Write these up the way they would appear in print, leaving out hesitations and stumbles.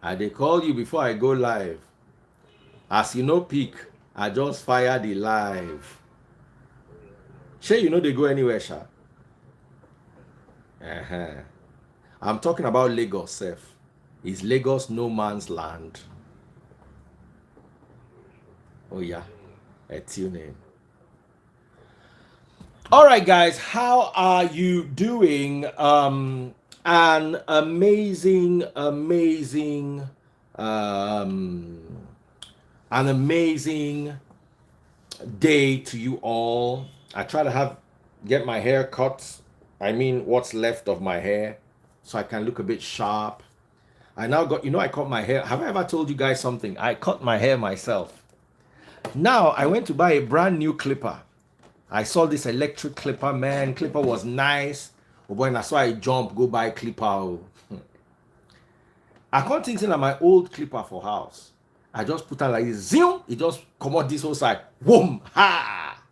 I dey call you before I go live. As you no pick, I just fire the live. Shey you no dey go anywhere, sha? Uh-huh. I'm talking about Lagos sef. Is Lagos no man's land? Oh yeah, tune in. All right, guys, how are you doing? An amazing, um, an amazing day to you all. I try to get my hair cut. I mean, what's left of my hair, so I can look a bit sharp. I now got, I cut my hair. Have I ever told you guys something? I cut my hair myself. Now I went to buy a brand new clipper. I saw this electric clipper, man. Clipper was nice. Oh boy, that's why I jump, go buy clipper. I can't think that my old clipper for house. I just put on like this, zoom, it just come out this whole side. Boom! Ha!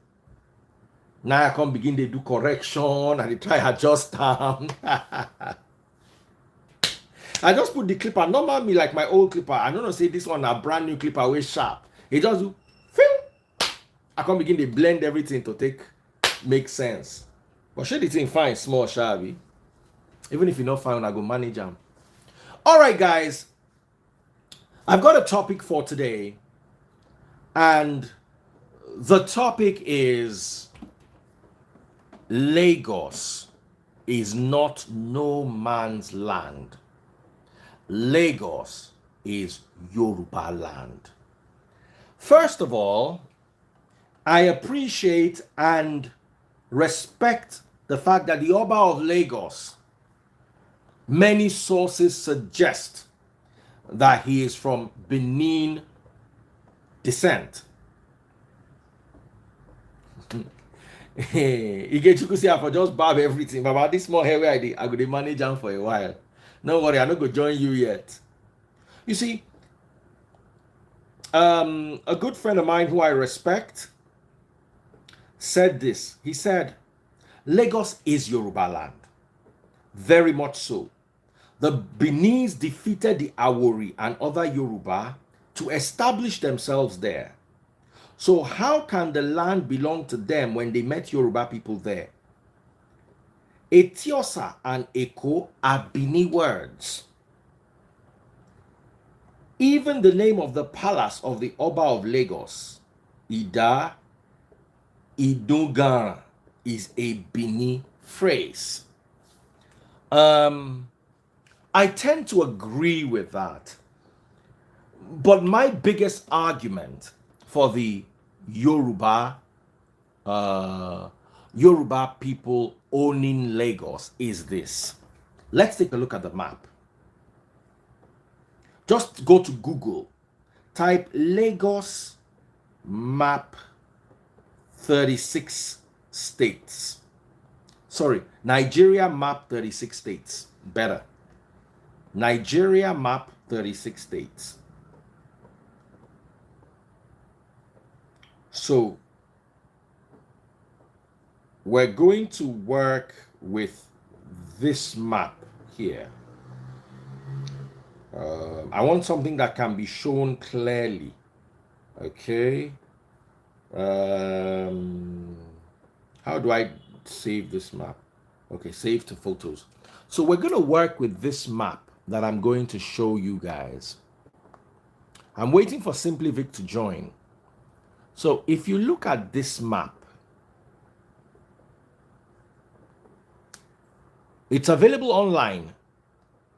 Now I come begin to do correction and they try adjust them. I just put the clipper, normal me like my old clipper. I don't know, say this one a brand new clipper, way sharp. It just do, feel. I can begin to blend everything to make sense. But should the thing fine, small, shabby. Even if you not fine, I go manage them. All right, guys. I've got a topic for today. And the topic is Lagos is not no man's land. Lagos is Yorubaland. First of all, I appreciate and respect the fact that the Oba of Lagos, many sources suggest that he is from Benin descent. Igechukwu say I for just barb everything, but about this small hair where I go to manage him for a while. No worry, I'm not going to join you yet. You see, a good friend of mine who I respect said this. He said, Lagos is Yorubaland. Very much so. The Benin's defeated the Awori and other Yoruba to establish themselves there. So how can the land belong to them when they met Yoruba people there? Etiosa and Eko are Bini words. Even the name of the palace of the Oba of Lagos, Ida, Idungan, is a Bini phrase. I tend to agree with that. But my biggest argument for the Yoruba people owning Lagos is this. Let's take a look at the map. Just go to Google, type Lagos map 36 states. Sorry, Nigeria map 36 states. Better. Nigeria map 36 states. So we're going to work with this map here. I want something that can be shown clearly. Okay. How do I save this map? Okay, save to photos. So we're going to work with this map that I'm going to show you guys. I'm waiting for Simply Vic to join. So if you look at this map, it's available online.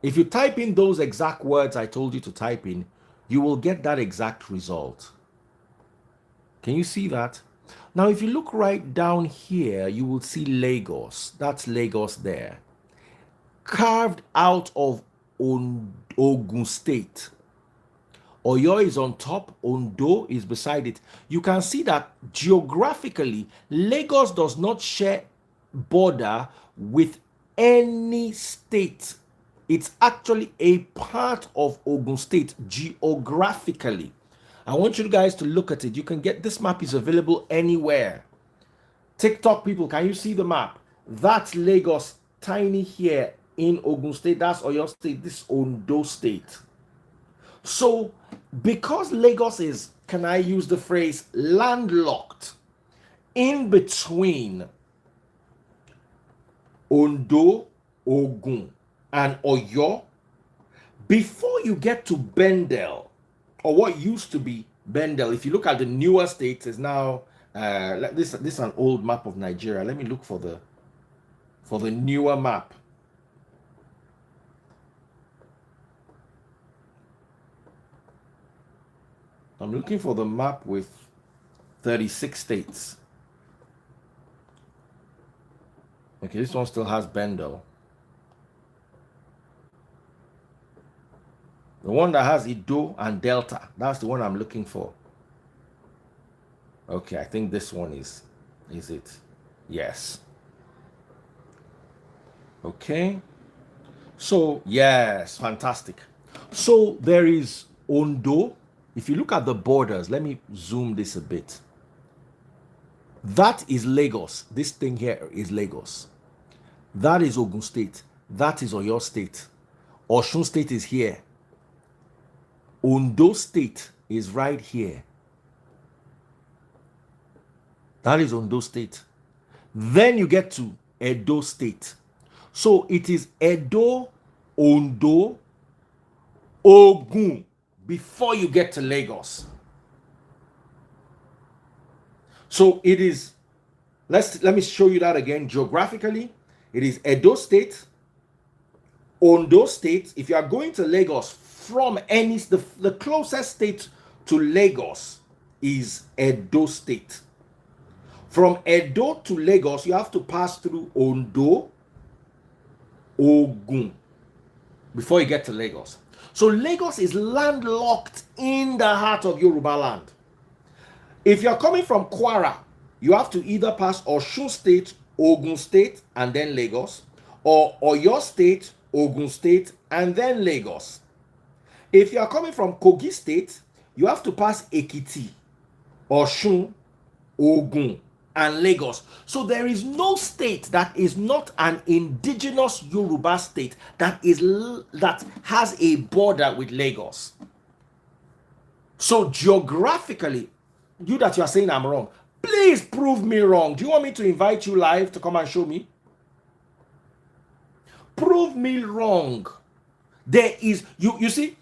If you type in those exact words I told you to type in, you will get that exact result. Can you see that? Now, if you look right down here, you will see Lagos. That's Lagos there. Carved out of Ogun State. Oyo is on top, Ondo is beside it. You can see that geographically, Lagos does not share border with any state. It's actually a part of Ogun State geographically. I want you guys to look at it. You can get this map, is available anywhere. TikTok people, can you see the map? That's Lagos, tiny here in Ogun State. That's Oyo State. This Ondo State. So, because Lagos is, can I use the phrase, landlocked in between Ondo, Ogun, and Oyo, before you get to Bendel, or what used to be Bendel, if you look at the newer states, is now this is an old map of Nigeria. Let me look for the newer map. I'm looking for the map with 36 states. Okay, this one still has Bendel. The one that has Ido and Delta, that's the one I'm looking for. Okay, I think this one is it? Yes. Okay. So, yes, fantastic. So there is Ondo. If you look at the borders, let me zoom this a bit. That is Lagos. This thing here is Lagos. That is Ogun State. That is Oyo State. Osun State is here. Ondo State is right here. That is Ondo State. Then you get to Edo State. So it is Edo, Ondo, Ogun before you get to Lagos. So it is, let me show you that again geographically. It is Edo State, Ondo State. If you are going to Lagos from the closest state to Lagos is Edo State. From Edo to Lagos, you have to pass through Ondo, Ogun before you get to Lagos. So Lagos is landlocked in the heart of Yorubaland. If you're coming from Kwara, you have to either pass Osun State, Ogun State, and then Lagos, or Oyo State, Ogun State, and then Lagos. If you are coming from Kogi State, you have to pass Ekiti, Osun, Ogun, and Lagos. So there is no state that is not an indigenous Yoruba state that has a border with Lagos. So geographically, you that you are saying I'm wrong, please prove me wrong. Do you want me to invite you live to come and show me? Prove me wrong. There is, you see,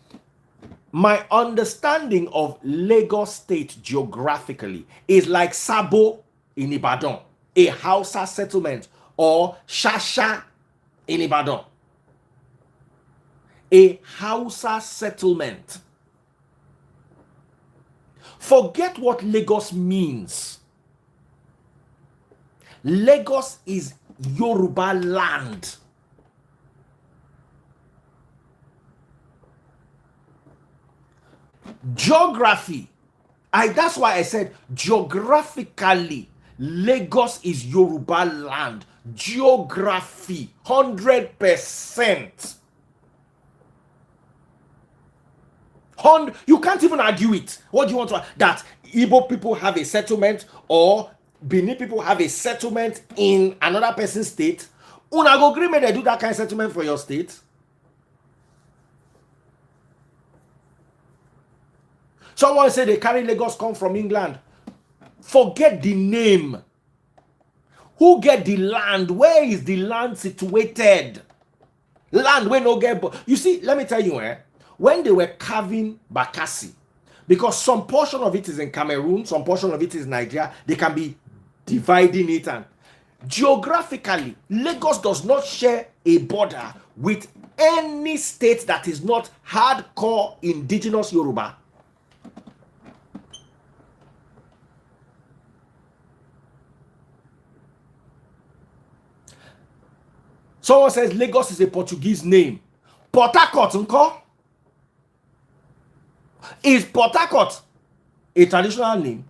my understanding of Lagos State geographically is like Sabo in Ibadan, a Hausa settlement, or Shasha in Ibadan, a Hausa settlement. Forget what Lagos means. Lagos is Yoruba land. Geography. That's why I said geographically, Lagos is Yoruba land. Geography, 100%. You can't even argue it. What do you want to? That Igbo people have a settlement or Benin people have a settlement in another person's state? Una go gree make they do that kind of settlement for your state? Someone said they carry Lagos come from England. Forget the name. Who get the land? Where is the land situated? Land where no get. You see, let me tell you, when they were carving Bakassi, because some portion of it is in Cameroon, some portion of it is Nigeria, they can be dividing it. And geographically, Lagos does not share a border with any state that is not hardcore indigenous Yoruba. Someone says Lagos is a Portuguese name. Port Harcourt, unko? Is Port Harcourt a traditional name?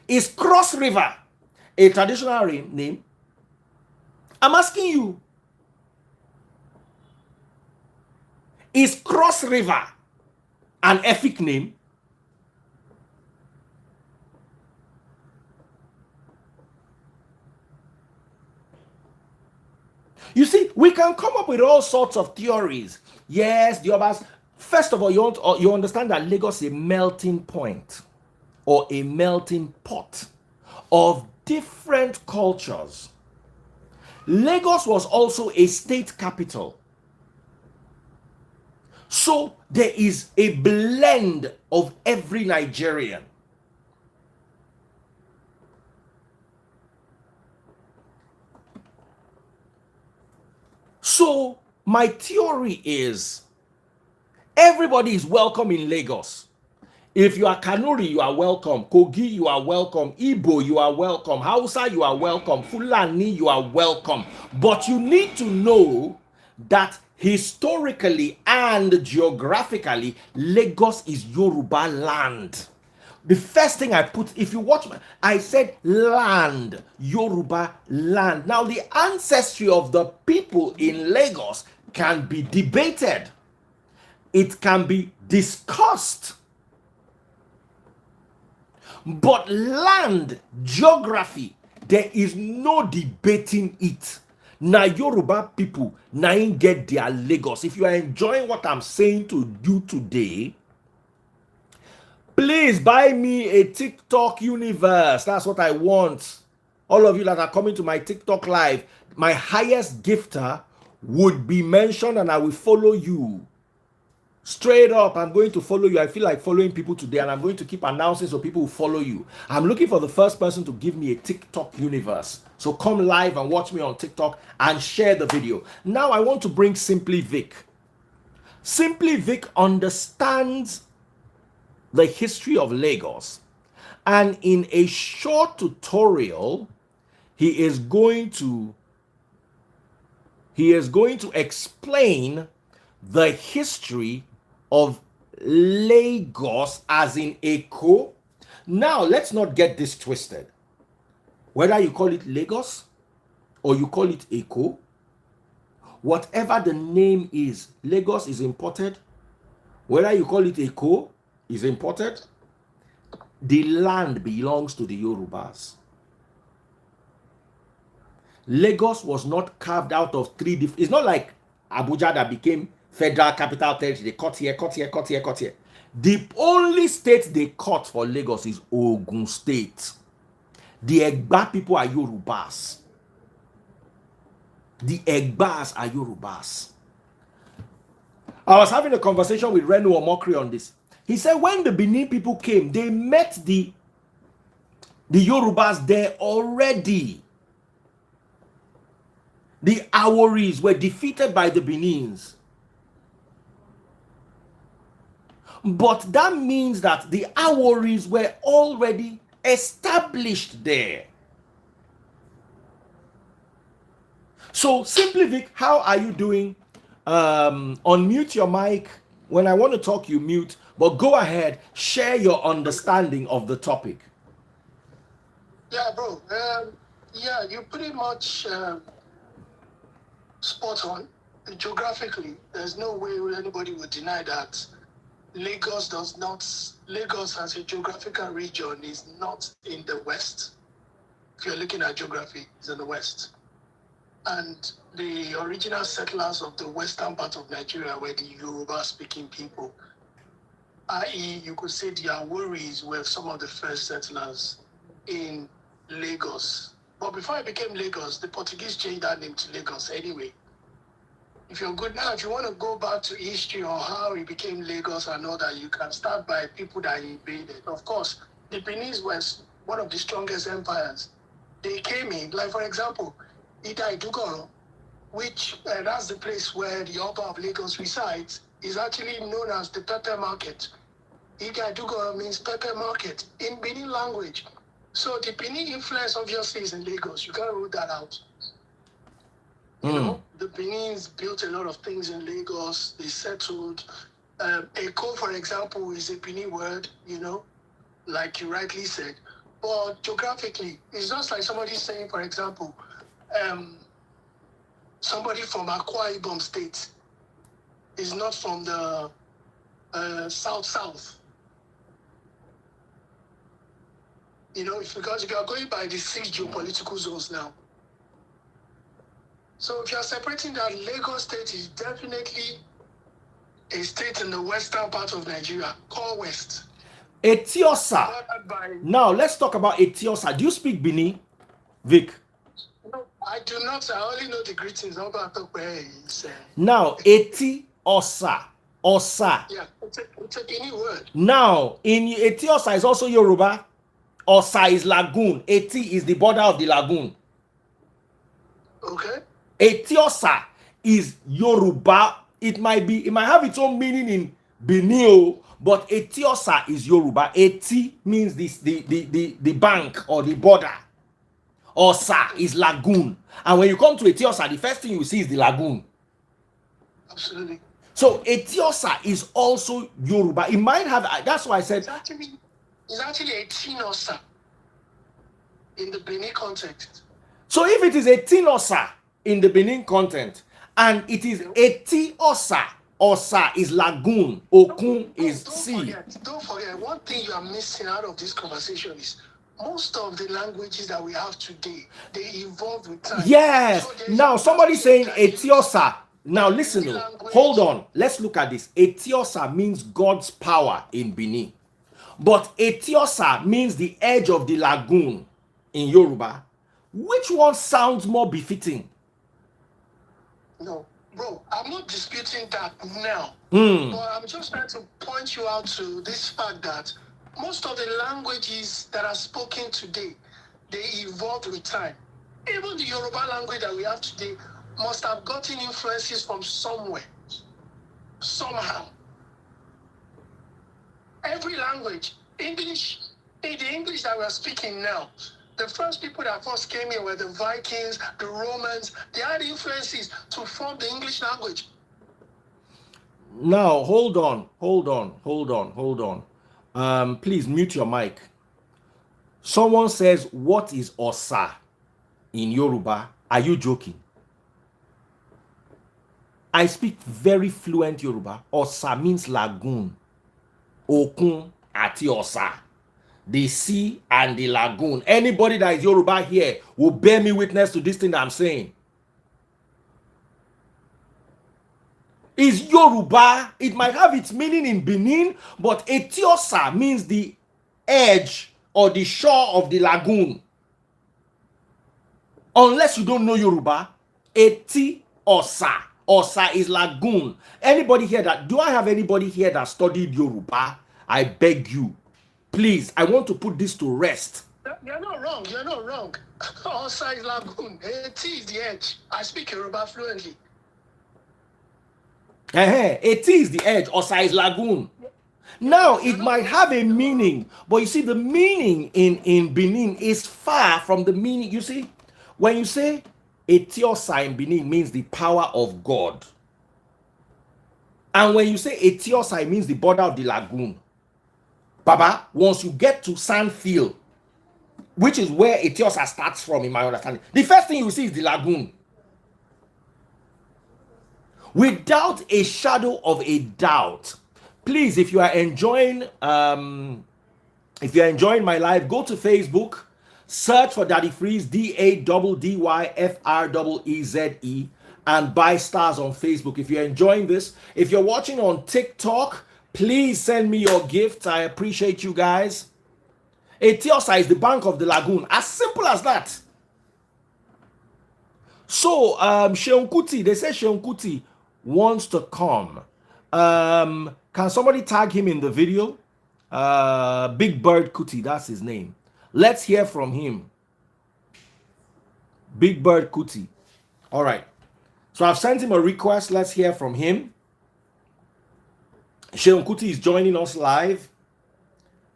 Is Cross River a traditional name? I'm asking you. Is Cross River an Efik name? You see, we can come up with all sorts of theories. Yes, the Obas, First of all, you understand that Lagos is a melting point or a melting pot of different cultures. Lagos was also a state capital. So there is a blend of every Nigerian. So my theory is everybody is welcome in Lagos. If you are Kanuri, you are welcome. Kogi, you are welcome. Igbo, you are welcome. Hausa, you are welcome. Fulani, you are welcome. But you need to know that historically and geographically, Lagos is Yoruba land. The first thing I put, if you watch, I said land, Yoruba land. Now, the ancestry of the people in Lagos can be debated, it can be discussed. But land, geography, there is no debating it. Now Yoruba people, now get their Lagos. If you are enjoying what I'm saying to you today, please buy me a TikTok universe. That's what I want. All of you that are coming to my TikTok live, my highest gifter would be mentioned and I will follow you. Straight up, I'm going to follow you. I feel like following people today, and I'm going to keep announcing so people will follow you. I'm looking for the first person to give me a TikTok universe. So come live and watch me on TikTok and share the video. Now I want to bring Simply Vic. Simply Vic understands the history of Lagos, and in a short tutorial, he is going to explain the history of Lagos as in Eko. Now, let's not get this twisted. Whether you call it Lagos or you call it Eko, whatever the name is, Lagos is imported. Whether you call it Eko is imported. The land belongs to the Yorubas. Lagos was not carved out of three different. It's not like Abuja that became Federal Capital Territory. They cut here, cut here, cut here, cut here. The only state they cut for Lagos is Ogun State. The Egba people are Yorubas. The Egbas are Yorubas. I was having a conversation with Renu Omokri on this. He said when the Benin people came, they met the Yorubas there already. The Aworis were defeated by the Benins. But that means that the Aworis were already established there. So, Simply Vic, how are you doing? Unmute your mic. When I want to talk, you mute. But go ahead, share your understanding of the topic. Yeah, bro. Yeah, you pretty much spot on. Geographically, there's no way anybody would deny that Lagos as a geographical region is not in the West. If you're looking at geography, it's in the West. And the original settlers of the western part of Nigeria were the Yoruba-speaking people. I.e., you could say the Aworis were some of the first settlers in Lagos. But before it became Lagos, the Portuguese changed that name to Lagos anyway. If you're good now, if you want to go back to history or how it became Lagos and all that, you can start by people that invaded. Of course, the Benin was one of the strongest empires. They came in, like for example, Ida Idugoro, which that's the place where the Oba of Lagos resides, is actually known as the Pepper Market. Ida Idugoro means Pepper Market in Benin language. So the Benin influence obviously is in Lagos. You can't rule that out. You know, the Benins built a lot of things in Lagos. They settled. Eko, for example, is a Benin word, you know, like you rightly said. But geographically, it's just like somebody saying, for example, somebody from Akwa Ibom State is not from the South. You know, because you are going by the 6 geopolitical zones now. So if you are separating that, Lagos State is definitely a state in the western part of Nigeria called West. Etiosa. Now let's talk about Etiosa. Do you speak Bini, Vic? No, I do not. I only know the greetings. Now, Etiosa. Osa. Yeah, it's a Bini word. Now, in Etiosa is also Yoruba. Osa is lagoon. Eti is the border of the lagoon. Okay. Etiosa is Yoruba. It might have its own meaning in Benio, but Etiosa is Yoruba. Eti means the bank or the border. Osa is lagoon. And when you come to Etiosa, the first thing you see is the lagoon. Absolutely. So Etiosa is also Yoruba. It might have, that's why I said it's actually a Tinosa in the Benin context. So if it is a Tinosa in the Benin content and it is Etiosa, Osa is lagoon, Okun is sea. Don't forget, one thing you are missing out of this conversation is most of the languages that we have today, they evolved with time. Yes. So now somebody saying Etiosa. Now listen, hold on. Let's look at this. Etiosa means God's power in Benin. But Etiosa means the edge of the lagoon in Yoruba. Which one sounds more befitting? No, bro, I'm not disputing that now. But I'm just trying to point you out to this fact that most of the languages that are spoken today, they evolved with time. Even the Yoruba language that we have today must have gotten influences from somewhere, somehow. Every language, English, the English that we're speaking now, the first people that first came here were the Vikings, the Romans. They had influences to form the English language. Now, hold on. Please mute your mic. Someone says, what is Osa in Yoruba? Are you joking? I speak very fluent Yoruba. Osa means lagoon. Okun ati Osa. The sea and the lagoon. Anybody that is Yoruba here will bear me witness to this thing that I'm saying. Is Yoruba, it might have its meaning in Benin, but Etiosa means the edge or the shore of the lagoon. Unless you don't know Yoruba, Etiosa. Osa is lagoon. Anybody here do I have anybody here that studied Yoruba? I beg you. Please, I want to put this to rest. You're not wrong. Osa is lagoon. Eti is the edge. I speak Yoruba fluently. Eti is the edge. Osa is lagoon. Now, it might have a meaning, but you see, the meaning in Benin is far from the meaning. You see, when you say Etiosa in Benin means the power of God. And when you say Etiosa, it means the border of the lagoon. Baba, once you get to Sandfield, which is where Etiosa starts from, in my understanding, the first thing you see is the lagoon. Without a shadow of a doubt, please, if you are enjoying my live, go to Facebook, search for Daddy Freeze, DADDYFREEZE, and buy stars on Facebook. If you're enjoying this, if you're watching on TikTok, please send me your gifts. I appreciate you guys. Etiosa is the bank of the lagoon. As simple as that. So, Sheon Kuti, they say Sheon Kuti wants to come. Can somebody tag him in the video? Big Bird Kuti, that's his name. Let's hear from him. Big Bird Kuti. All right. So I've sent him a request. Let's hear from him. Sheon Kuti is joining us live.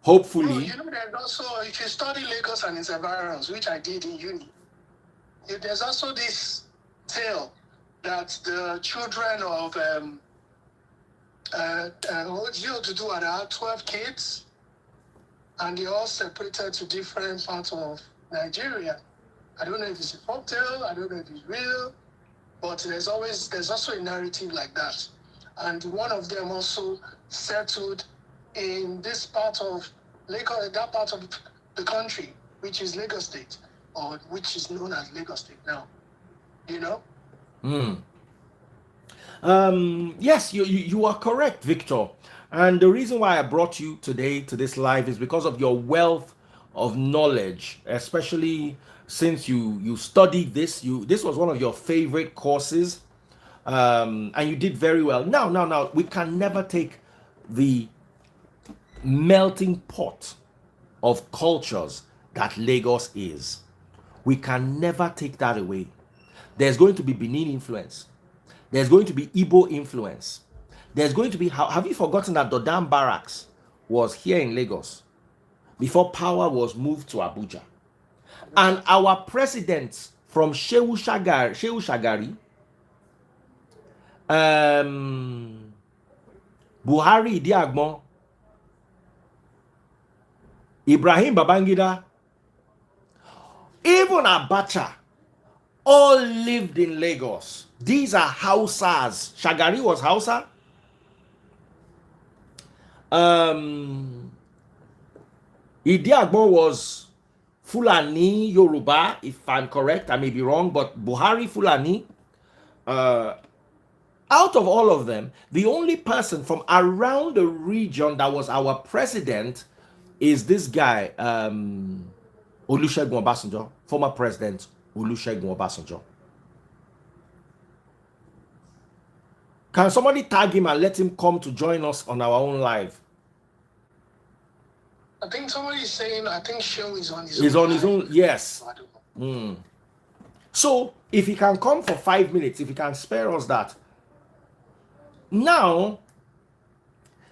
Hopefully. Oh, you know, there's also, if you study Lagos and its environs, which I did in uni, there's also this tale that the children of Oduduwa had 12 kids, and they all separated to different parts of Nigeria. I don't know if it's a folktale, I don't know if it's real, but there's also a narrative like that. And one of them also settled in this part of Lagos, that part of the country, which is Lagos State, or which is known as Lagos State now. You know? Yes, you are correct, Victor. And the reason why I brought you today to this live is because of your wealth of knowledge, especially since you studied this. This was one of your favorite courses, and you did very well. Now, we can never take the melting pot of cultures that Lagos is. We can never take that away. There's going to be Benin influence. There's going to be Igbo influence. There's going to be, have you forgotten that Dodam Barracks was here in Lagos before power was moved to Abuja? And our presidents from Shehu Shagari, Buhari Idiagbon, Ibrahim Babangida, even Abacha, all lived in Lagos. These are Hausas. Shagari was Hausa. Idiagbon was Fulani Yoruba, if I'm correct. I may be wrong, but Buhari Fulani. Out of all of them, the only person from around the region that was our president is this guy, Olusegun Obasanjo, former president Olusegun Obasanjo. Can somebody tag him and let him come to join us on our own live? I think somebody is saying, I think Shehu is on his He's own. on his own, yes. So if he can come for 5 minutes, if he can spare us that. Now,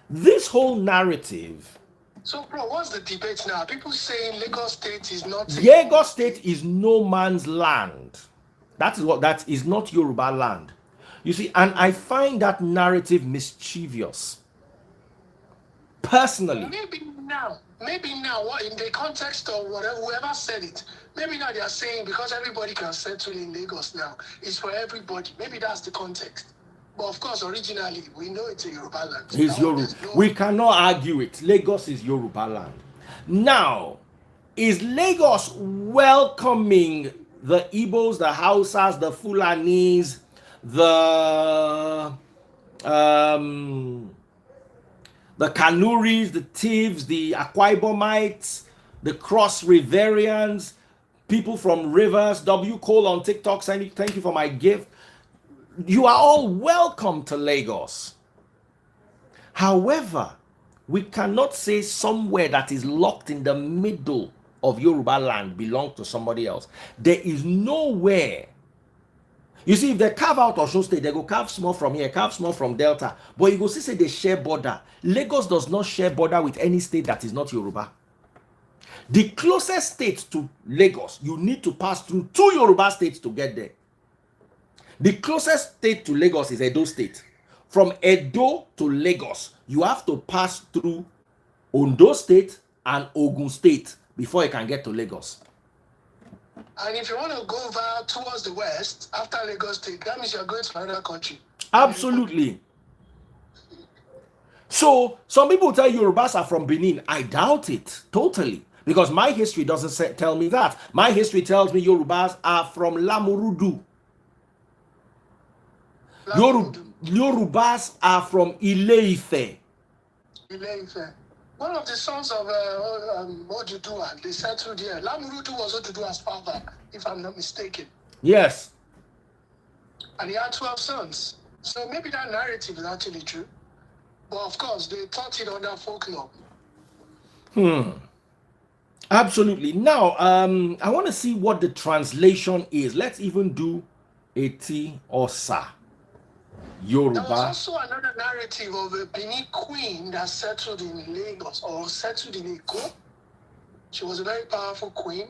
this whole narrative. So, bro, what's the debate now? People saying Lagos State is not. Lagos State is no man's land. That is not Yoruba land. You see, and I find that narrative mischievous. Personally. Maybe now, what in the context of whatever, whoever said it, maybe now they are saying because everybody can settle in Lagos now, it's for everybody. Maybe that's the context. But of course, originally, we know it's a Yoruba land. It's Yoruba. We cannot argue it. Lagos is Yoruba land. Now, is Lagos welcoming the Igbos, the Hausas, the Fulanis, the Kanuris, the Thieves, the Akwa Ibomites, the Cross Riverians, people from Rivers, W. Cole on TikTok saying thank you for my gift. You are all welcome to Lagos. However, we cannot say somewhere that is locked in the middle of Yoruba land belongs to somebody else. There is nowhere. You see, if they carve out Osun State, they go carve small from here, carve small from Delta. But you go see, say they share border. Lagos does not share border with any state that is not Yoruba. The closest state to Lagos, you need to pass through 2 Yoruba states to get there. The closest state to Lagos is Edo State. From Edo to Lagos, you have to pass through Ondo State and Ogun State before you can get to Lagos. And if you want to go over towards the west, after Lagos State, that means you're going to another country. Absolutely. So, some people tell Yorubas are from Benin. I doubt it, totally. Because my history doesn't tell me that. My history tells me Yorubas are from Lamurudu. Yorubas are from Ile-Ife. Ile-Ife. One of the sons of Oduduwa, they settled here. Lamurudu was Oduduwa's father, if I'm not mistaken. Yes. And he had 12 sons. So maybe that narrative is actually true. But of course, they taught it under folklore. Absolutely. Now, I want to see what the translation is. Let's even do Eti or Sa. Yoruba. There was also another narrative of a Benin queen that settled in Lagos or settled in Eko. She was a very powerful queen,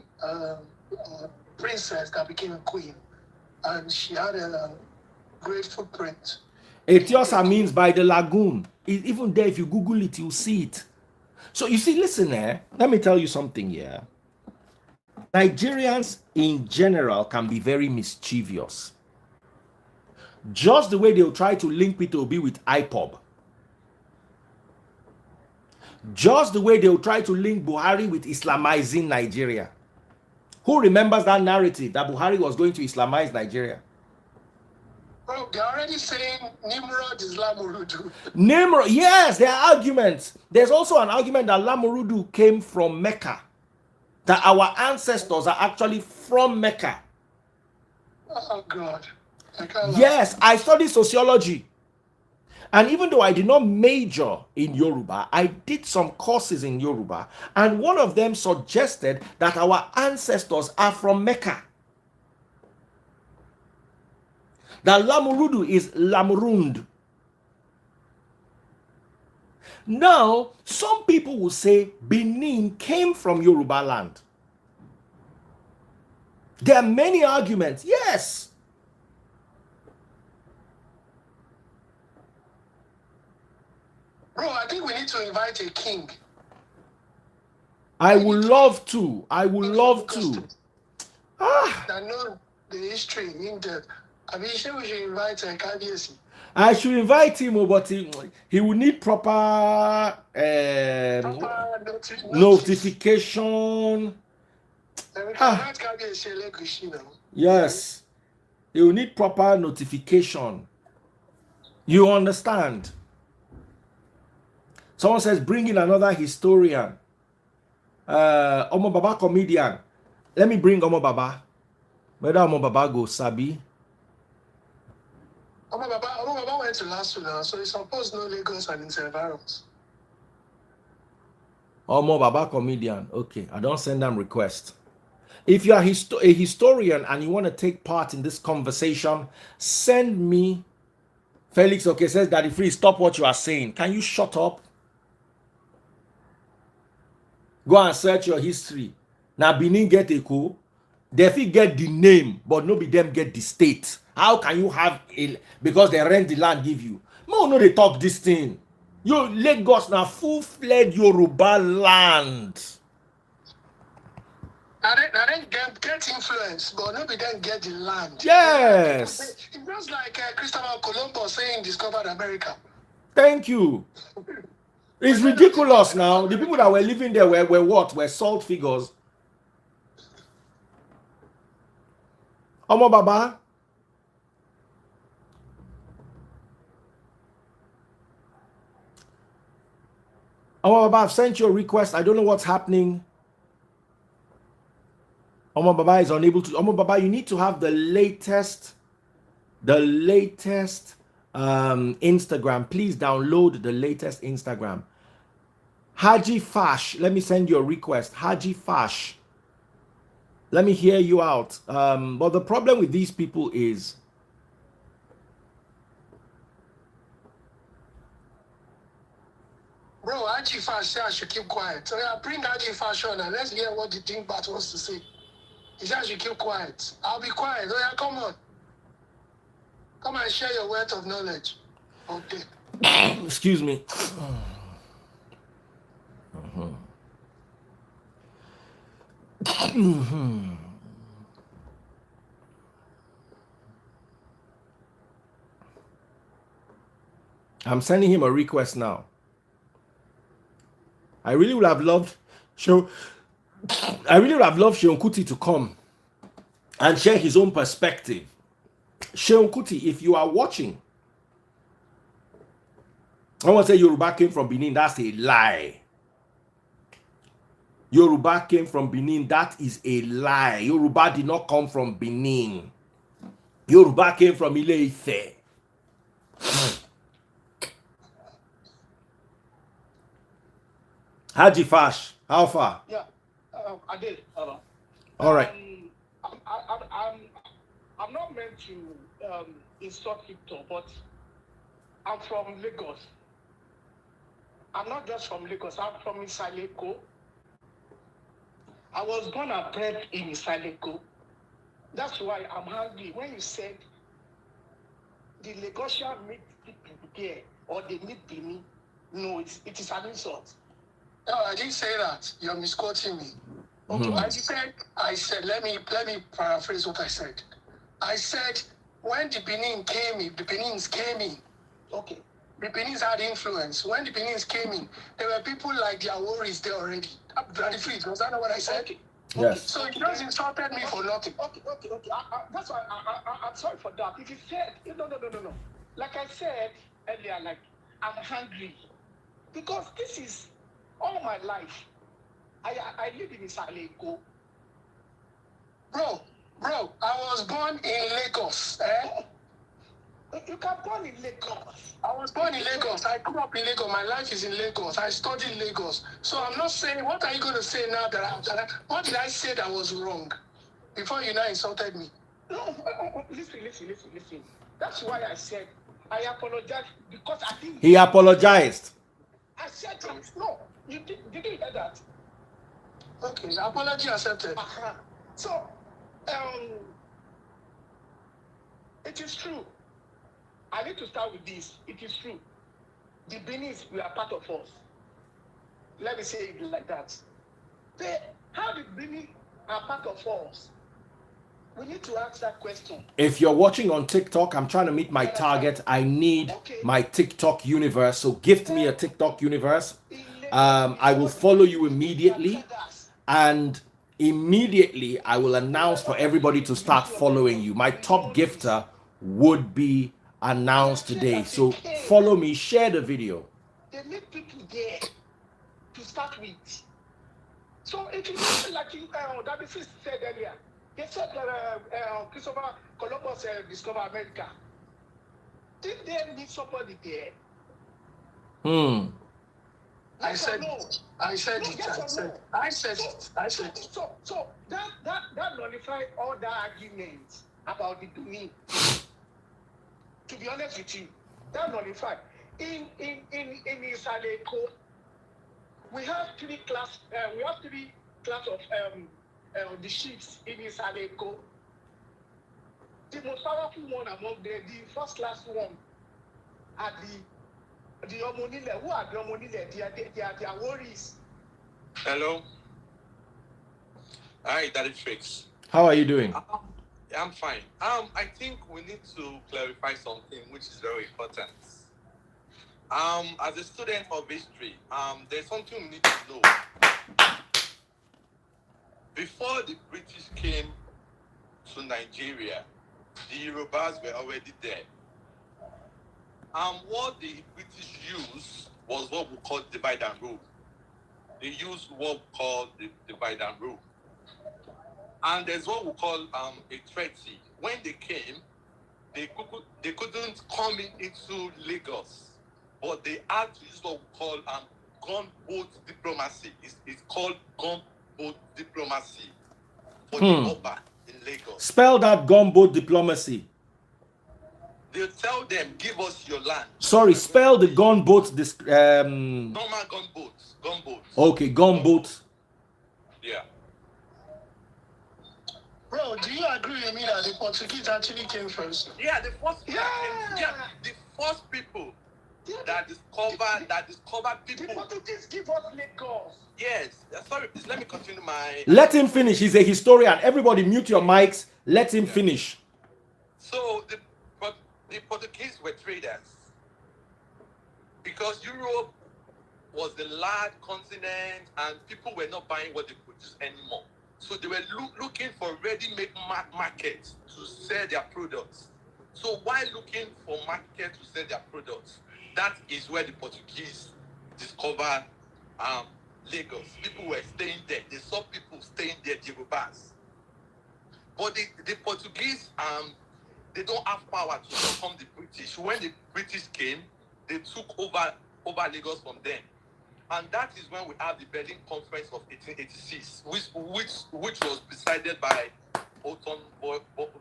princess that became a queen. And she had a great footprint. Etiosa means by the lagoon. Even there, if you Google it, you'll see it. So you see, listen here. Let me tell you something here. Nigerians in general can be very mischievous. Just the way they'll try to link Peter Obi with IPOB. Just the way they'll try to link Buhari with Islamizing Nigeria. Who remembers that narrative that Buhari was going to Islamize Nigeria? Bro, they're already saying Nimrod is Lamurudu. Nimrod, yes, there are arguments. There's also an argument that Lamurudu came from Mecca. That our ancestors are actually from Mecca. Oh, God. I can't Yes, I studied sociology. And even though I did not major in Yoruba, I did some courses in Yoruba. And one of them suggested that our ancestors are from Mecca. That Lamurudu is Lamurund. Now, some people will say Benin came from Yorubaland. There are many arguments. Yes. Bro, I think we need to invite a king. I would love to. I would love to. I know the history in depth. I mean, sure we should invite Kabiyesi. I should invite him, but he will need proper notification. Yes, he will need proper notification. You understand? Someone says, bring in another historian. Omo Baba comedian. Let me bring Omo Baba. Whether Omo Baba go Sabi. Omo Baba went to Lasso now, so he's supposed to know Lagos and its environs. Omo Baba comedian. Okay, I don't send them request. If you are a historian and you want to take part in this conversation, send me. Felix, okay, says Daddy Free, stop what you are saying. Can you shut up? Go and search your history. Now Benin get a co. They fit get the name, but no be them get the state. How can you have a, because they rent the land give you? No, they talk this thing. You Lagos now full-fledged Yoruba land. I didn't get influence, but nobody then get the land. Yes. It's just like Christopher Columbus saying discovered America. Thank you. It's ridiculous now. The people that were living there were what? Were salt figures. Omo Baba. Omo Baba, I've sent you a request. I don't know what's happening. Omo Baba is unable to. Omo Baba, you need to have the latest Instagram. Please download the latest Instagram. Haji Fash, let me send you a request. Haji Fash, let me hear you out. But the problem with these people is bro, Haji Fash said I should keep quiet. So yeah, bring Haji Fash on and let's hear what the Dingbat wants to say. He said I should keep quiet. I'll be quiet. Oh yeah, come on. Come and share your wealth of knowledge. Okay. Excuse me. I'm sending him a request now. I really would have loved Seun Kuti to come and share his own perspective. Seun Kuti, if you are watching, I want to say Yoruba came from Benin. That's a lie. Yoruba came from Benin. That is a lie. Yoruba did not come from Benin. Yoruba came from Ile-Ife. Haji Fash, how far? Yeah, I did. All right. I'm not meant to insult Victor, but I'm from Lagos. I'm not just from Lagos. I'm from Isaleko. I was born and bred in Isaleko. That's why I'm angry when you said the Lagosian meet people there or they meet Benin. No, it is an insult. No, I didn't say that. You're misquoting me. Okay, I said, let me paraphrase what I said. I said, when the Benins came in, okay, the Benins had influence. When the Benins came in, there were people like their worries there already. Was that not what I said? Okay. Yes. So you just insulted me for nothing. Okay. That's why I'm sorry for that. If you said no. Like I said earlier, like I'm hungry because this is all my life. I live in Isaleko. Bro, I was born in Lagos. You can born in Lagos. I was born in Lagos. I grew up in Lagos. My life is in Lagos. I studied in Lagos. So I'm not saying, what are you going to say now what did I say that was wrong before you now insulted me? No, listen. That's why I said I apologize because I think He apologized. I said it. No, did you hear that? Okay, apology accepted. So, it is true. I need to start with this. It is true. The Benis were part of us. Let me say it like that. How the Benin are part of us? We need to ask that question. If you're watching on TikTok, I'm trying to meet my target. I need my TikTok universe. So gift me a TikTok universe. I will follow you immediately. And immediately I will announce for everybody to start following you. My top gifter would be announced today. So follow me, share the video. They need people there to start with. So it is like David said earlier. They said that Christopher Columbus discovered America. Did they need somebody there? I said it. So that nullified all the arguments about the Benin. To be honest with you, that nullified. In Isaleko, we have three class of the chiefs in Isaleko. The most powerful one among them, the first class one, are the Omonile. Who are the Omonile? They are warriors. Hello. Hi, Daddy Tricks. How are you doing? I'm fine. I think we need to clarify something which is very important. As a student of history, there's something we need to know. Before the British came to Nigeria, the Yorubas were already there. What the British used was what we call divide and rule. They used what we call the divide and rule. And there's what we call a treaty. When they came, they couldn't come into Lagos, but they had to use what we call gunboat diplomacy. It's called gunboat diplomacy for the Oba in Lagos. Spell that gunboat diplomacy. They'll tell them, give us your land. Sorry, spell the gunboat. Normal gunboats. Okay, gunboats. Yeah. Bro, do you agree with me that the Portuguese actually came first? Yeah, the first people that discovered people. The Portuguese give us Lagos. Yes. Sorry, please let me continue my. Let him finish. He's a historian. Everybody mute your mics. Let him finish. So the Portuguese were traders because Europe was the large continent and people were not buying what they produced anymore. So they were looking for ready-made markets to sell their products. So while looking for market to sell their products, that is where the Portuguese discovered Lagos. People were staying there. They saw people staying there, Yorubas. But the Portuguese, they don't have power to overcome the British. When the British came, they took over Lagos from them. And that is when we have the Berlin Conference of 1886, which was presided by Otto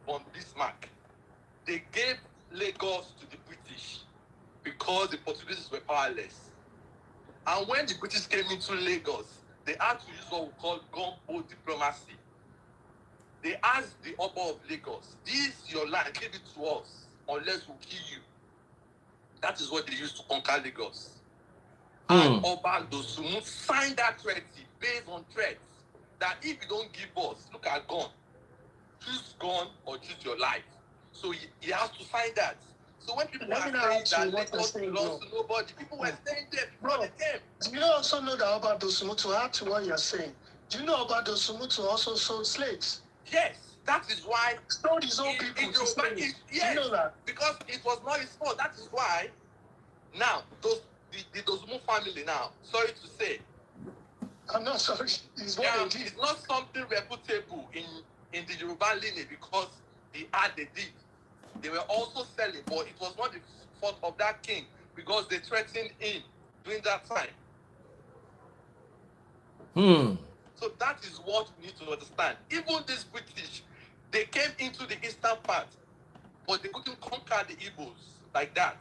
von Bismarck. They gave Lagos to the British because the Portuguese were powerless. And when the British came into Lagos, they had to use what we call gunboat diplomacy. They asked the Oba of Lagos, this is your land, give it to us, unless we kill you. That is what they used to conquer Lagos. And Oba Dosumu signed that treaty based on threats that if you don't give us, look at gun, choose gun or choose your life. So he has to sign that. So when people are saying that Lagos belongs to nobody, people were staying there before they came. Do you also know that Oba Dosumu, to add to what you're saying, Do you know about the Sumutu also sold slaves? Yes, that is why. Sold his own people to slaves. Yes, Do you know that? because it was not his fault. That is why now the Dozumu family now, sorry to say, I'm not sorry. It's what they did. it's not something reputable in the Yoruba lineage because the art they did. They were also selling, but it was not the fault of that king because they threatened him during that time. So that is what we need to understand. Even these British, they came into the eastern part, but they couldn't conquer the Igbos like that.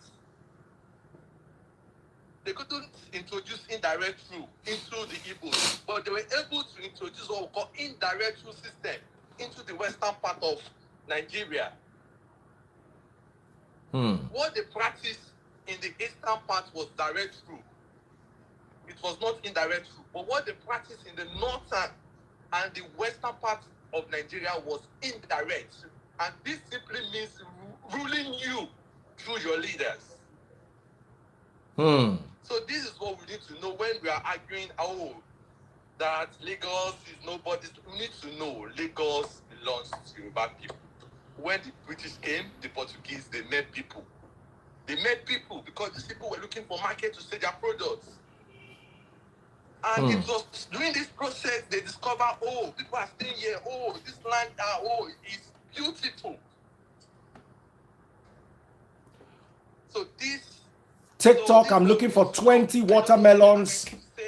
They couldn't introduce indirect rule into the Igbos, but they were able to introduce what we call indirect rule system into the western part of Nigeria. What they practiced in the eastern part was direct rule. It was not indirect rule. But what they practiced in the northern and the western part of Nigeria was indirect. And this simply means ruling you through your leaders. So this is what we need to know when we are arguing, that Lagos is nobody's. We need to know Lagos belongs to Yoruba people. When the British came, the Portuguese, they met people. They met people because these people were looking for market to sell their products. And it was during this process they discover, people are staying here. This land, it's beautiful. So this TikTok, I'm looking for 20 watermelons.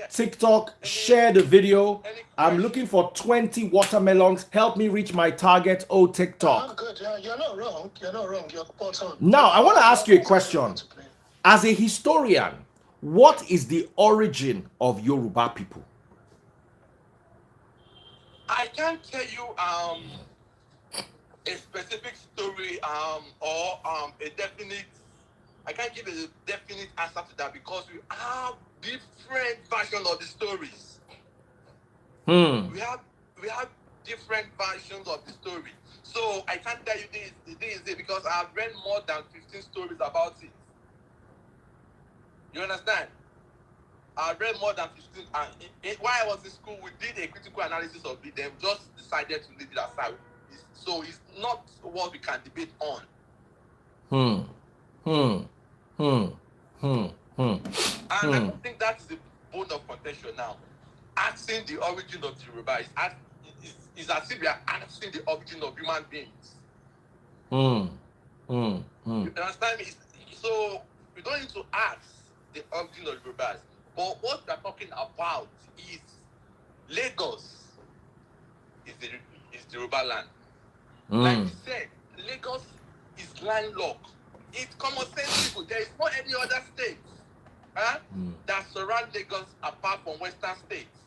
TikTok, share the video. I'm looking for 20 watermelons. Help me reach my target. Oh, TikTok. I'm good. You're not wrong. You're not wrong. You're spot on. Now, I want to ask you a question. As a historian, what is the origin of Yoruba people? I can't tell you a specific story or a definite. I can't give a definite answer to that because we have different versions of the stories. We have different versions of the story. So I can't tell you this because I've read more than 15 stories about it. You understand? I read more than 15, and while I was in school, we did a critical analysis of it. Then just decided to leave it aside. So it's not what we can debate on. And I don't think that's the bone of contention now. Asking the origin of the Yoruba is as if we are asking the origin of human beings. You understand me? So we don't need to ask the origin of Yorubas. But what we are talking about is Lagos is the Yorubaland. Like you said, Lagos is landlocked. It's common sense people. There is no any other state that surround Lagos apart from Western states.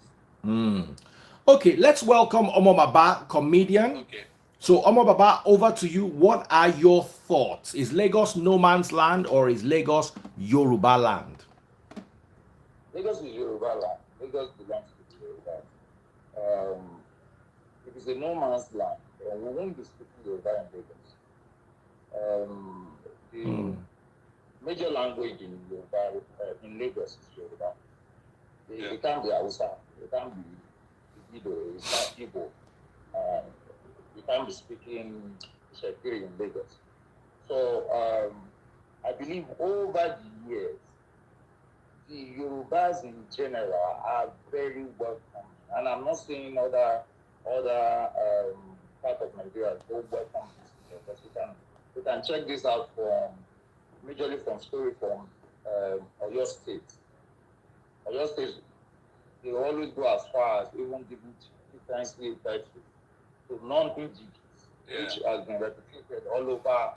Okay, let's welcome Omo Baba, comedian. Okay. So, Omo Baba, over to you. What are your thoughts? Is Lagos no man's land or is Lagos Yoruba land? Lagos is Yoruba land. Lagos belongs to the Yoruba. It is a no man's land. We won't be speaking Yoruba in Lagos. The major language in Yoruba, in Lagos is Yoruba. They can't be Hausa. They can't be Igbo. It's not Igbo. You can't be speaking Shekiri in Lagos. So I believe over the years, the Yorubas in general are very welcome, and I'm not saying other part of Nigeria don't welcome this because we can check this out majorly from story from Oyo State. Oyo State, they always go as far as even giving different slave titles to non-indigenous, which has been replicated all over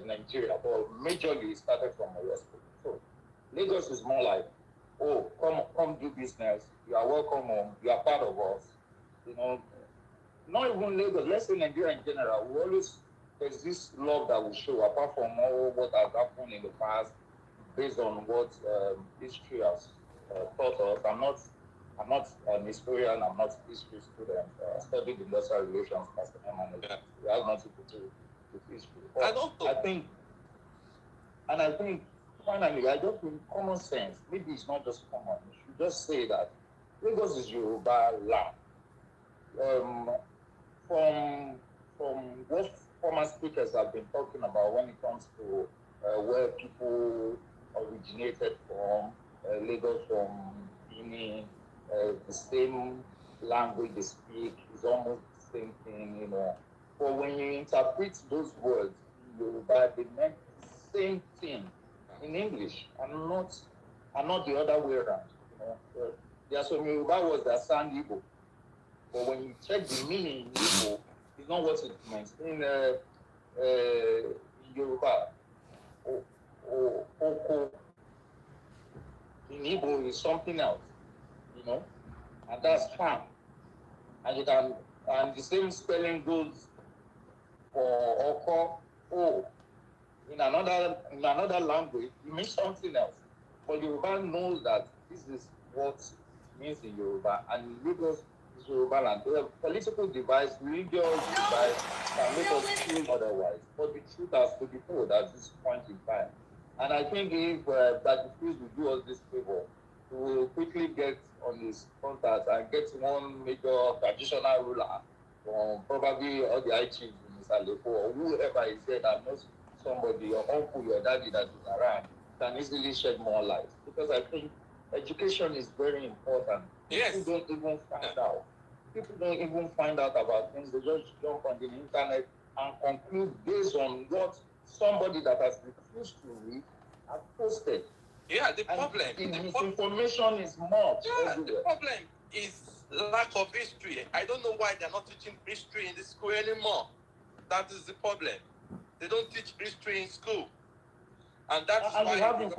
Nigeria, but majorly it started from Oyo State. So Lagos is more like, come do business. You are welcome home. You are part of us. You know, not even Lagos. Let's say Nigeria in general. There's this love that we show, apart from all what has happened in the past, based on what history has taught us. I'm not an historian. I'm not a history student. I studied industrial relations, personnel management. It has nothing to do with history. But I think. Finally, I just think common sense, maybe it's not just common. You should just say that Lagos is Yoruba land. From what former speakers have been talking about when it comes to where people originated from, Lagos from Guinea, the same language they speak is almost the same thing, you know. But when you interpret those words in Yoruba, they meant the same thing in English and not the other way around. You know, there are some Yoruba words that sound Igbo, but when you check the meaning in Igbo, it's not what it means. In Yoruba, Oko in Igbo is something else, you know, and that's farm. And the same spelling goes for Oko, O. In another language, it means something else. But Yoruba knows that this is what it means in Yoruba, and Lagos is Yorubaland. The political device, religious device can make us feel otherwise. But the truth has to be told at this point in time. And I think if that the priest will do us this favor, we will quickly get on his contact and get one major traditional ruler, probably all the high chiefs in Isalepo or whoever is there that knows somebody, your uncle, your daddy that is around, can easily shed more light. Because I think education is very important. Yes. People don't even find out. People don't even find out about things. They just jump on the internet and conclude based on what somebody that has refused to read has posted. Yeah, the And problem. misinformation is much everywhere. The problem is lack of history. I don't know why they're not teaching history in the school anymore. That is the problem. They don't teach history in school. And that's and why we have and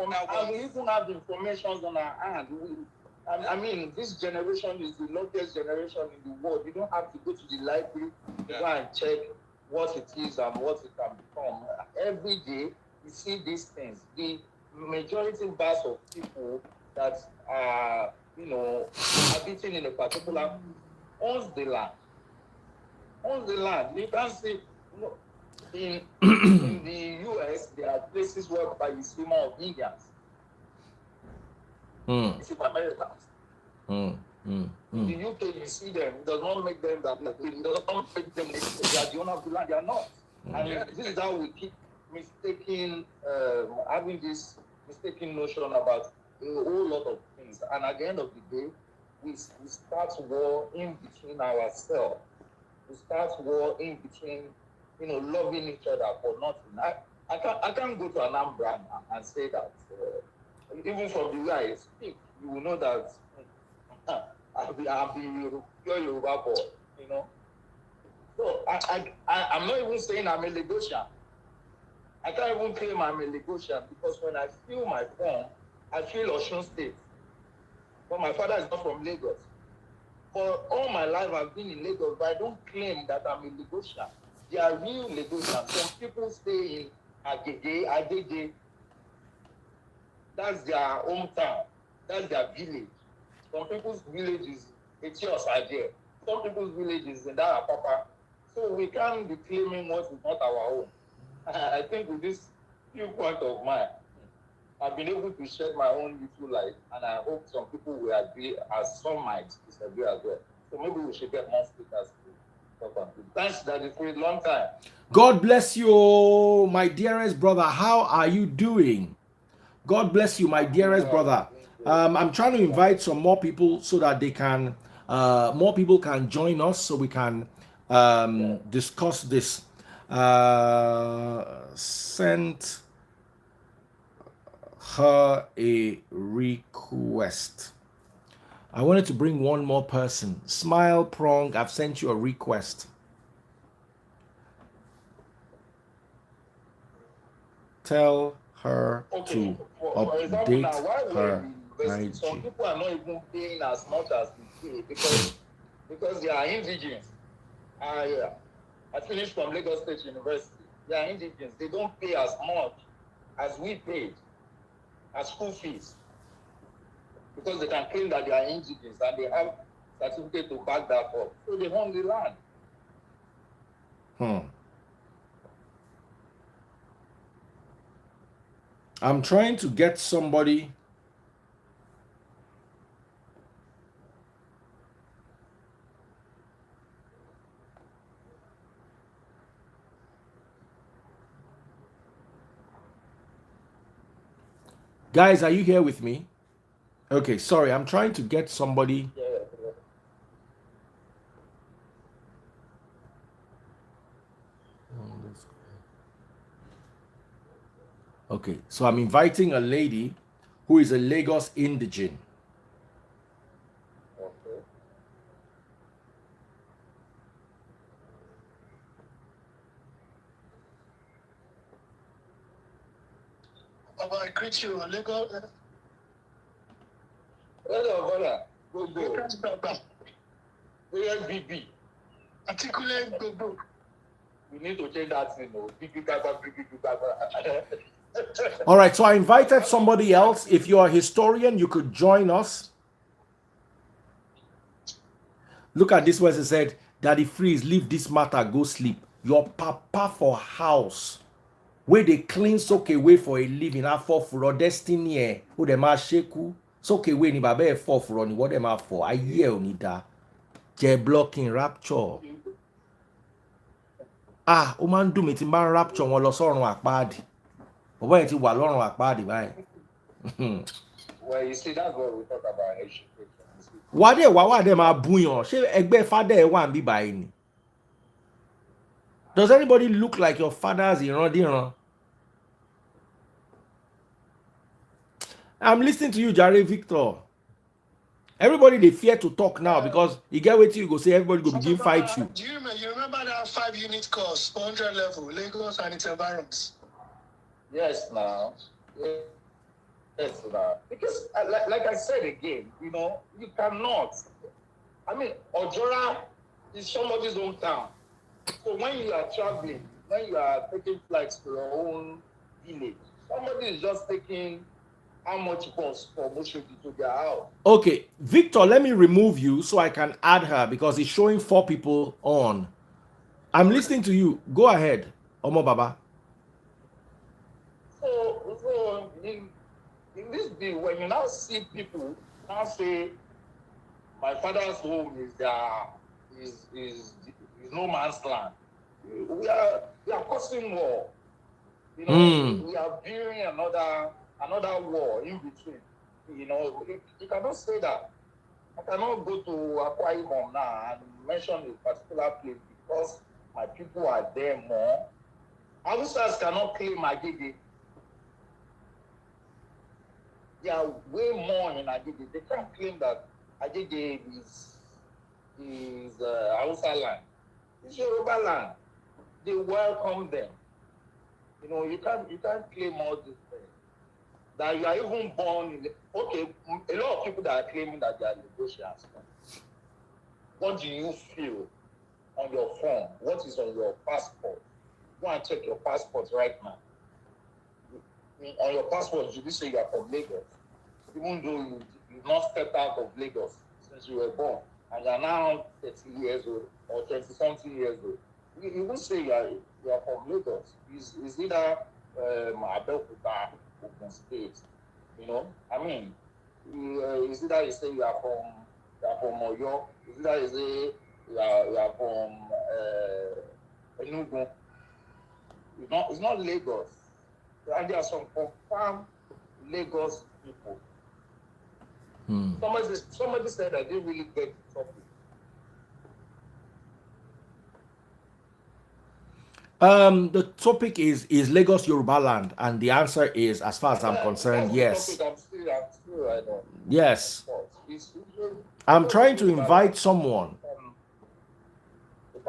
we even have information on our hand. I mean, this generation is the longest generation in the world. You don't have to go to the library to go and check what it is and what it can become. Every day, you see these things. The majority mass of people that are, you know, habiting in a particular owns the land. Owns the land. You can see, you know, in the US, there are places where you see more of Indians. You see Americans. In the UK, you see them. It does not make them that. It does not make them. They are the owner of the land. They are not. And this is how we keep mistaking, having this mistaken notion about a whole lot of things. And at the end of the day, we start war in between ourselves. We start war in between, you know, loving each other for nothing. I can't go to Anambra and say that. Even from the way I speak, you will know that I've been pure Yoruba boy, you know. So I'm not even saying I'm a Lagosian. I can't even claim I'm a Lagosian because when I feel my form, I feel Osun State. But my father is not from Lagos. For all my life, I've been in Lagos, but I don't claim that I'm a Lagosian. They are real Lagosians. Some people stay in Agege. That's their hometown. That's their village. Some people's village is Etios Aje. Some people's village is in Papa. So we can't be claiming what is not our own. I think with this viewpoint of mine, I've been able to shed my own little light, and I hope some people will agree, as some might disagree as well. So maybe we should get more speakers to talk on it. Thanks, Daddy, for a long time. God bless you, my dearest brother. How are you doing? God bless you, my dearest brother. I'm trying to invite some more people so that they can, more people can join us so we can discuss this. Sent her a request. I wanted to bring one more person. Smile Prong, I've sent you a request. Tell her to update her IG. Some people are not even paying as much as we pay because they are indigenous. I finished from Lagos State University. They are indigenous. They don't pay as much as we paid as school fees because they can claim that they are indigenous and they have certificate to back that up. So they own the land. I'm trying to get somebody Guys, are you here with me? Okay, sorry, I'm trying to get somebody. Yeah. Okay, so I'm inviting a lady who is a Lagos indigene. Okay. I greet you, Lagos. Brother, go. BB. Articulate Gogo. We need to change that thing. BB. All right, so I invited somebody else. If you're a historian, you could join us. Look at this verse. It said, Daddy Freeze, leave this matter, go sleep. Your papa for house. Where they clean soak away for a living. I for destiny. Who them are sheku. Soak away ni babe for ni what them are for. I hear onida. Je blocking rapture. Ah, o man do me ti man rapture wọn lọ sọ́run àpáàdì. Bàbá yẹn ti wà lọ́run àpáàdì báyìí. Well, you see, that's what we talk about education. Wà dé máa búyàn. Ṣé ẹgbẹ́ fádà ẹ̀ wà ń bí báyìí ni? Does anybody look like your father's ìrandíran? I'm listening to you, Jare Victor. Everybody they fear to talk now because you get wetin you go say. Everybody go begin fight you. Do you remember that 5-unit course, 100 level, Lagos and its environs? Yes, now. Yes, now. Because, like I said again, you know, you cannot. I mean, Ojora is somebody's hometown. So when you are traveling, when you are taking flights to your own village, somebody is just taking how much it costs for Moshoki to their house. Okay, Victor, let me remove you so I can add her because it's showing 4 people on. I'm listening to you. Go ahead, Omo Baba. So in this bill, when you now see people now say, my father's home is no man's land, we are causing war. You know, we are building another war in between. You know, you cannot say that. I cannot go to Akwa Ibom now and mention a particular place because my people are there more. Officers cannot claim Agege. They are way more in Agege. They can't claim that Agege is Hausa land. It's Yorubaland. They welcome them. You know, you can't claim all these things. That you are even born in okay, a lot of people that are claiming that they are Lagosians. What do you feel on your phone? What is on your passport? Go and check your passport right now. On your passport, you say you are from Lagos, even though you've not stepped out of Lagos since you were born, and you are now 30 years old or 20-something years old. You will say you are from Lagos. Is either Abeokuta, Ogun State, you know. I mean, is either you say you are from Oyo, is either you say you are from Enugu. It's not Lagos. And there are some confirmed Lagos people. Somebody said I didn't really get the topic. The topic is Lagos Yorubaland, and the answer is, as far as I'm concerned, yes. I'm still I know. Yes. I'm trying to invite someone. We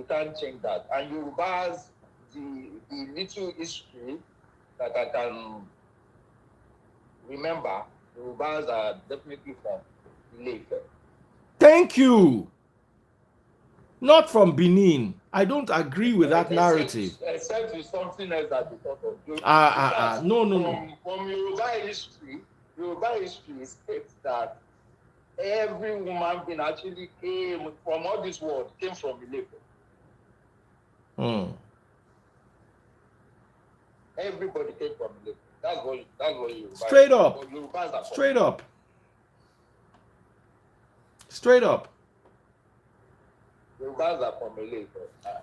can't change that. And Yorubas, the little history that I can remember, Yorubas are definitely from Ile-Ife. Thank you. Not from Benin. I don't agree with that narrative. Except it's something else that we talk of. No. From Yoruba history states that every woman being actually came from all this world, came from Ile-Ife. Everybody came from Ile-Ife. That's what Yoruba Straight up. Yorubas are from Lagos.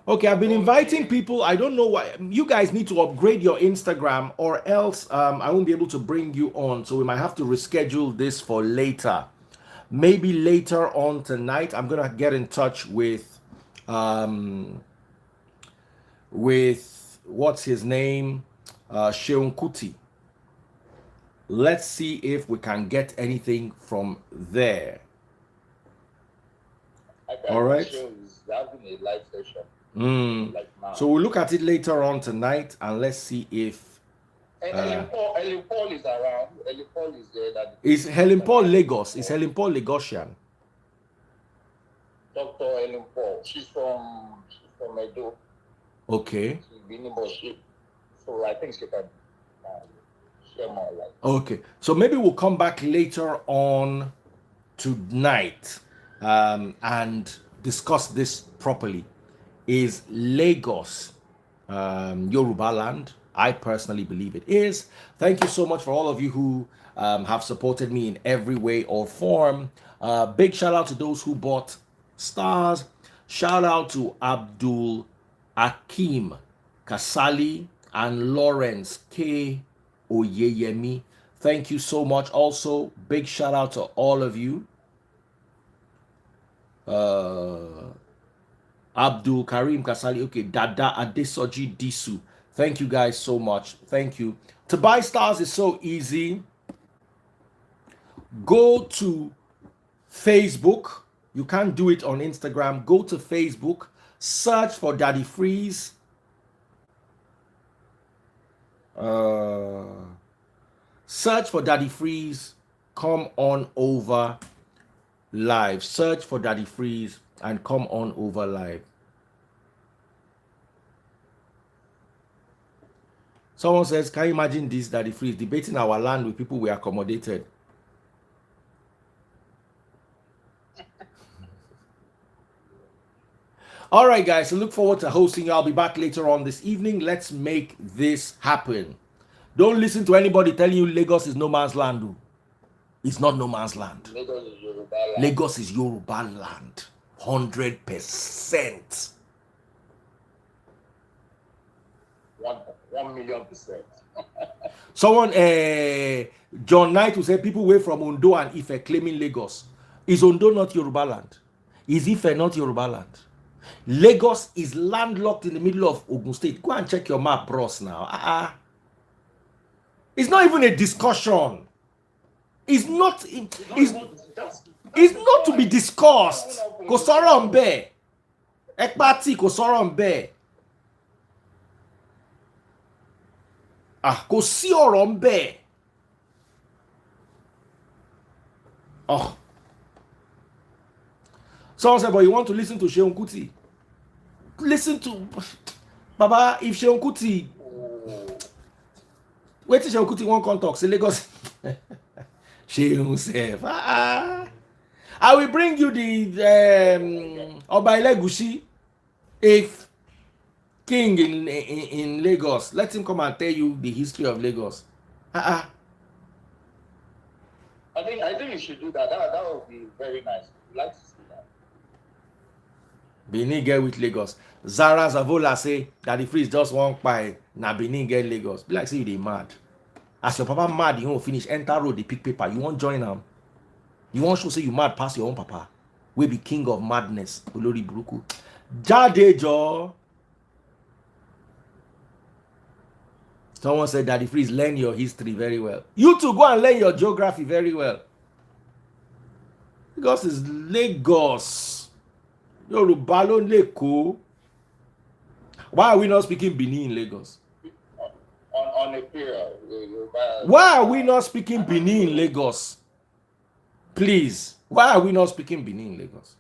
Okay, I've been inviting people. I don't know why. You guys need to upgrade your Instagram, or else I won't be able to bring you on. So we might have to reschedule this for later. Maybe later on tonight, I'm gonna get in touch with what's his name, Sheun Kuti. Let's see if we can get anything from there. All right. Having a live session. Like now. So we'll look at it later on tonight, and let's see if Helen Paul is around. Helen Paul is there. Is Helen Paul Lagos? Is Helen Paul Lagosian? Dr. Helen Paul. She's from Edo. Okay. She's been in Boshi. So I think she can share more light. Okay. So maybe we'll come back later on tonight and discuss this properly. Is Lagos Yorubaland? I personally believe it is. Thank you so much for all of you who have supported me in every way or form. Big shout out to those who bought stars. Shout out to Abdul Akim Kasali and Lawrence K. Oyeyemi. Thank you so much. Also, big shout out to all of you. Abdul Karim Kasali, okay, Dada Adesoji Disu. Thank you guys so much. Thank you. To buy stars is so easy. Go to Facebook. You can't do it on Instagram. Go to Facebook. Search for Daddy Freeze. Search for Daddy Freeze. Come on over live. Search for Daddy Freeze and come on over live. Someone says, can you imagine this, Daddy Freeze, debating our land with people we accommodated? All right, guys, so look forward to hosting you. I'll be back later on this evening. Let's make this happen. Don't listen to anybody telling you Lagos is no man's land. Though. It's not no man's land. Lagos is Yorubaland. Lagos is Yorubaland. 100%. 1,000,000%. Someone, John Knight, who said people away from Ondo and Ife claiming Lagos. Is Ondo not Yorubaland? Is Ife not Yorubaland? Lagos is landlocked in the middle of Ogun State. Go and check your map, bros, now. It's not even a discussion. It's not. It's not to be discussed. Kò sọ̀rọ̀ ńbẹ̀. Ekpati kò sọ̀rọ̀ ńbẹ̀. Kò sí ọ̀rọ̀ ńbẹ̀. Oh. Someone said, but you want to listen to Sheun Kuti? Listen to Baba, if Sheun Kuti wait till Sheun Kuti won't come talk. Say Lagos. Sheun sef. I will bring you the Oba Elegushi, if king in Lagos. Let him come and tell you the history of Lagos. I think you should do that. That would be very nice. I'd like to see that. Benin get with Lagos. Zara Zavola say that the freeze just won't buy. Na Benin get Lagos. Be like say you dey mad. As your papa mad, you won't finish. Enter road, they pick paper. You won't join them. You won't show say you mad past your own papa. We be king of madness. Olori Buruku. Jade jo. Someone said, Daddy Freeze, learn your history very well. You too, go and learn your geography very well. Lagos is Lagos. Yorubalo Leko. Why are we not speaking Benin in Lagos? On a period. Why are we not speaking Benin in Lagos? Please. Why are we not speaking Benin in Lagos?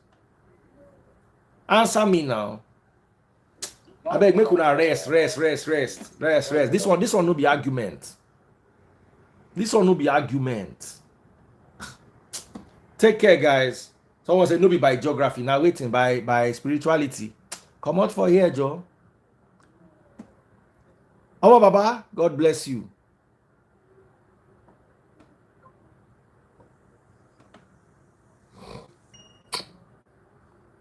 Answer me now. I beg, make una rest. This one no be argument. This one no be argument. Take care, guys. Someone said no be by geography. Now waiting by spirituality. Come out for here, Joe. Baba, God bless you.